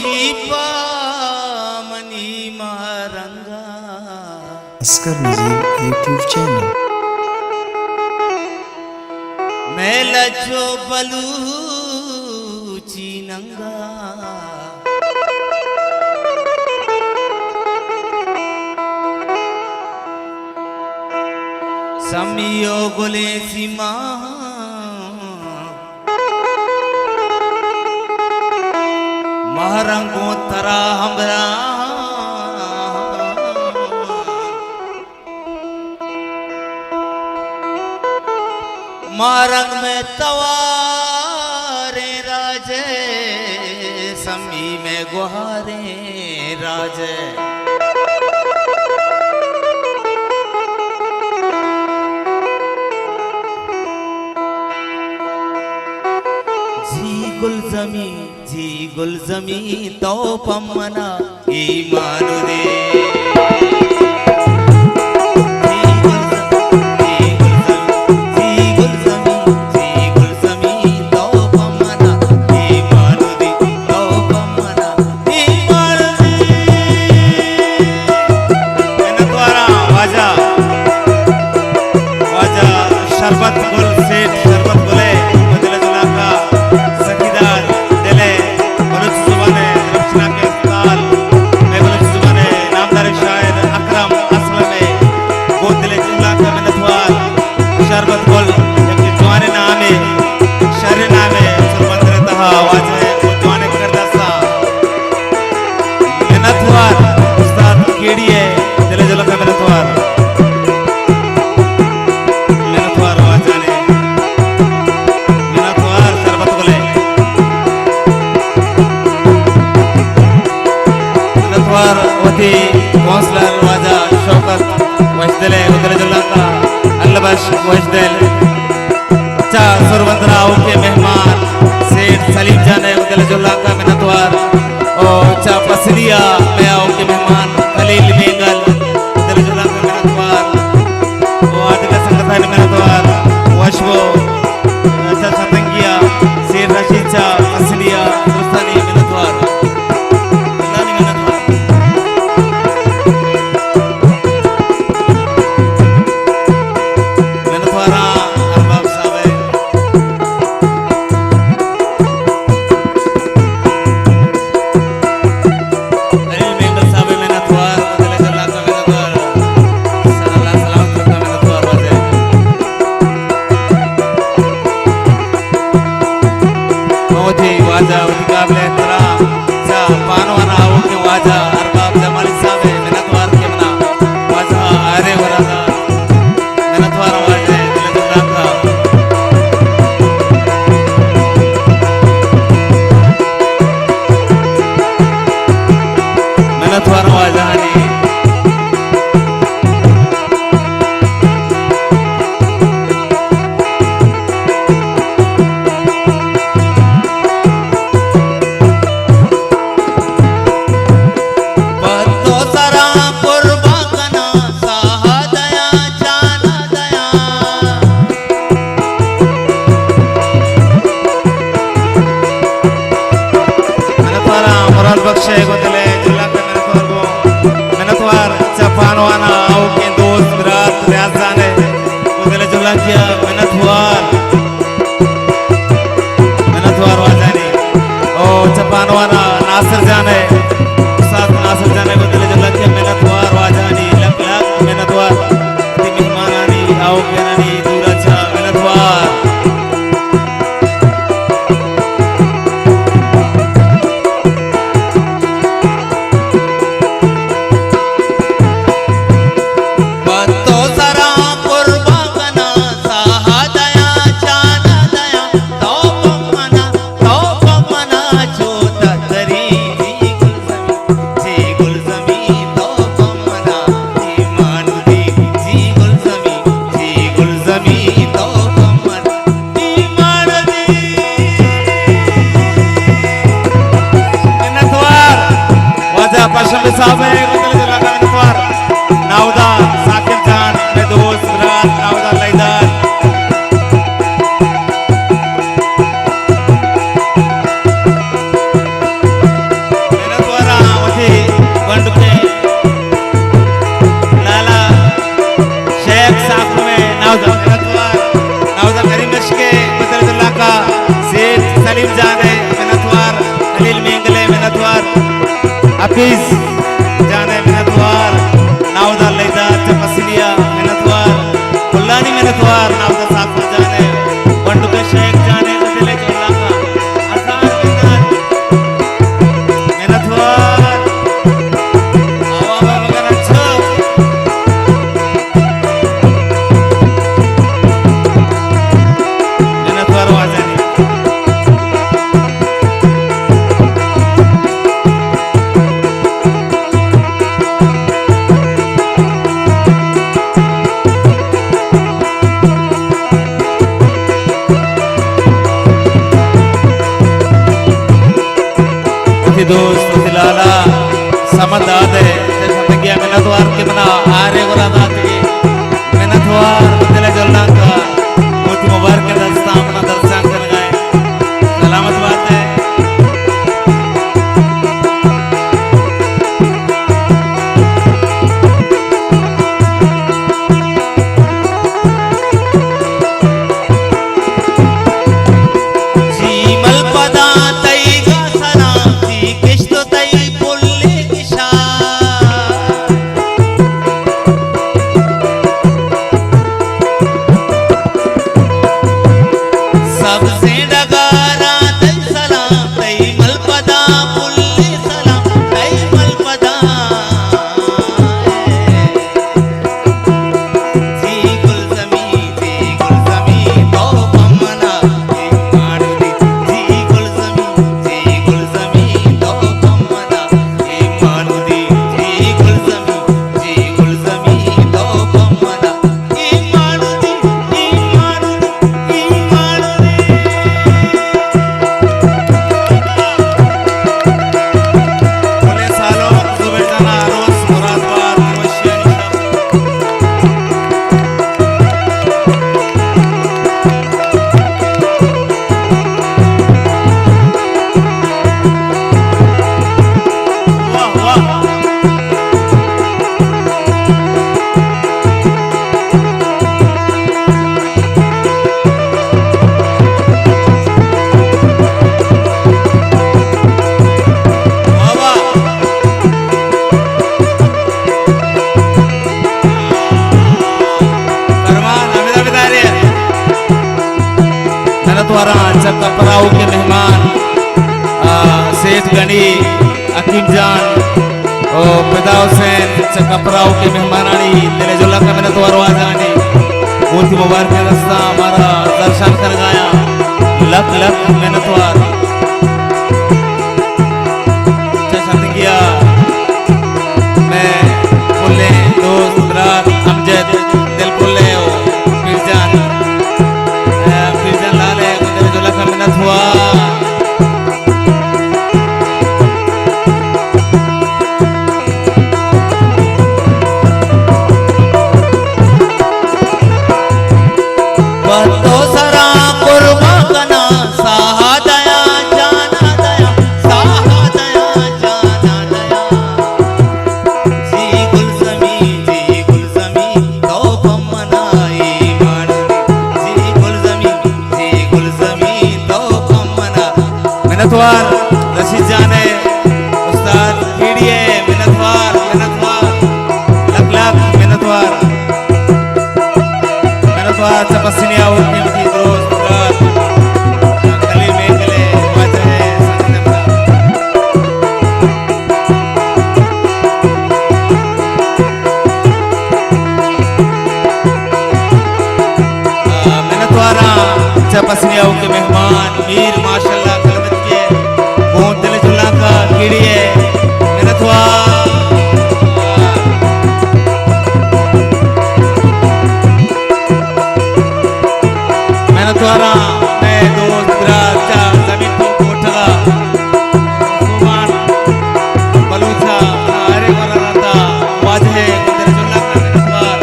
Deepa money मारंगा Oscar नजीर YouTube channel मैं लचो बलूची नंगा समियो गोले सीमा महरंगो तरा हमरा मारंग में तवारे राजे समी में गुहारे राजे जी गुलजमी तो पम्मना ईमान दे कौंसलर वाजा शौकत वजदले उदले जुल्ला अल्लबश वजदल चा सुरवंदरा के मेहमान सेठ सलीम जाने उदले जुल्ला का मिन्नतवार और चा पसलिया में आओ के मेहमान खलील बेंगल उदले जुल्ला का मिन्नतवार वो आदि का संगठन मिन्नतवार वशवो चा सतंगिया सेठ रशीद चा पसलिया सुस्तानी मिन्नतवार नासिर जाने उस्ताद नासिर जाने को दिले जल्ला किया मेहनतवार वाजानी लक लक मेहनतवार ती मेहमानानी आओ केनानी दूरा चा मेहनतवार बतो जरा कुर्बाना साहा दया जाना दया तो पमना छोटा तरी हफीज जाने मेहनतवार नावदा लेदा चपसलिया मेहनतवार कुल्लानी मेहनतवार नावदा साफ जाने वंडू के शेख जाने दिले जोला का आसान मेहनतवार आवा वगैरह अच्छा मेहनतवार वाजानी दोस्त दिलाला समदाद है संतगिया मेहनतवार के बना आरे गोरा दाती मेहनतवार दिले जल्ला का मोती मुबारक के दस्ता अपना दर्शन कर गए सलामत बात है कपराऊ के मेहमान सेठ गनी अकीम जान और पैदा हुसैन कपराऊ के मेहमानानी दिले जुल्ला का मैंने तो आवाजानी बहुत ही मुबारक रास्ता हमारा दर्शन कर गया लख लख मेहनतवार किया मैं बोले दोस्त रात अमजद दिल बोले फिरजान लाले दिले जुल्ला का मेहनतवार मेहनतवार रशीद जाने उस्ताद पीड़िए मेहनतवार लख लख मेहनतवार तपस्या होती थी दोस्त रात गली में गले बाजे मेहनतवारा तपस्या के मेहमान मीर माशाल्लाह दिले जुल्ला का कीड़िए मेहनतवार मेहनतवारा मैं दोस्त राजा जमीन को कोठला सुमान बलूचा अरे वाला रहता वाजे दिले जुल्ला का मेहनतवार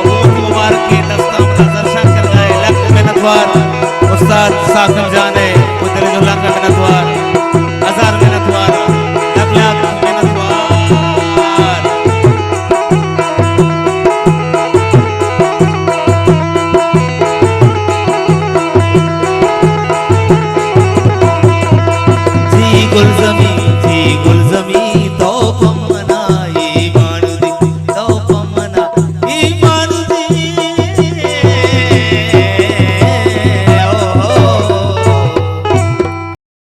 वो मुबारक की दस्ता अपना दर्शन कर गए लख मेहनतवार उस्ताद साकिब जाने वो दिले जुल्ला का मेहनतवार गुलजमी